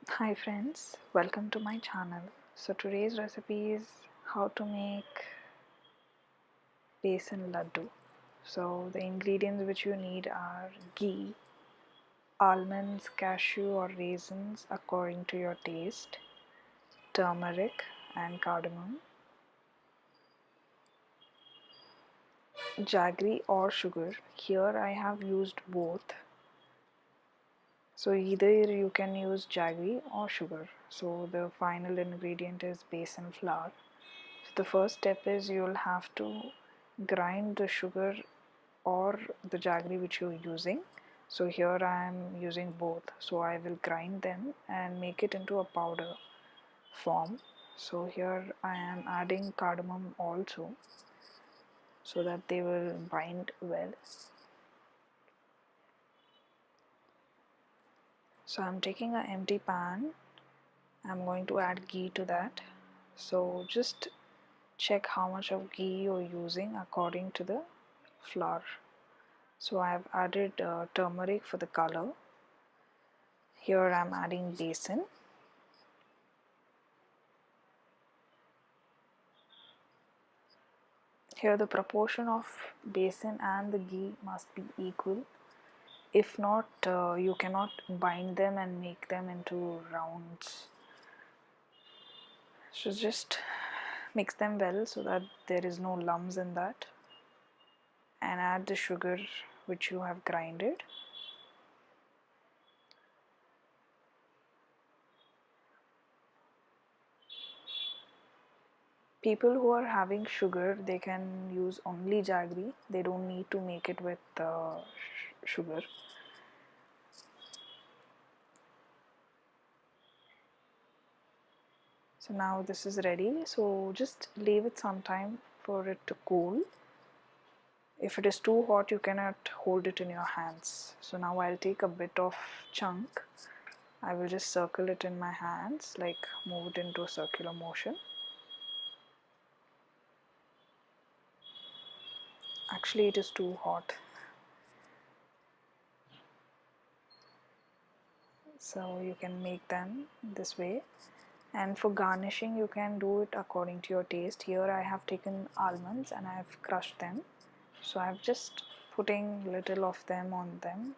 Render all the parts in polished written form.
Hi friends, welcome to my channel. So today's recipe is how to make Besan Laddu. So the ingredients which you need are ghee, almonds, cashew or raisins according to your taste, turmeric and cardamom, jaggery or sugar. Here I have used both. So either you can use jaggery or sugar. So the final ingredient is besan flour. So the first step is you'll have to grind the sugar or the jaggery which you're using. So here I am using both. So I will grind them and make it into a powder form. So here I am adding cardamom also so that they will bind well. So I'm taking an empty pan. I'm going to add ghee to that. So just check how much of ghee you're using according to the flour. So I have added turmeric for the color. Here I am adding besan. Here the proportion of besan and the ghee must be equal. If not, you cannot bind them and make them into rounds. So just mix them well so that there is no lumps in that, and add the sugar which you have grinded. People who are having sugar, they can use only jaggery. They don't need to make it with sugar. So now this is ready. So just leave it some time for it to cool. If it is too hot, you cannot hold it in your hands. So now I'll take a bit of chunk. I will just circle it in my hands, like move it into a circular motion. Actually, it is too hot. So you can make them this way. And for garnishing, you can do it according to your taste. Here I have taken almonds and I have crushed them. So I'm just putting little of them on them.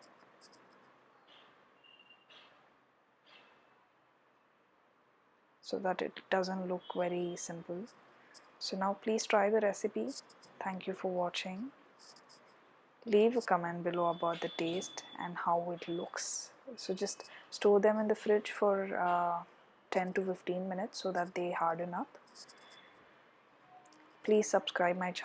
So that it doesn't look very simple. So now please try the recipe. Thank you for watching. Leave a comment below about the taste and how it looks. So just store them in the fridge for 10 to 15 minutes so that they harden up. Please subscribe my channel.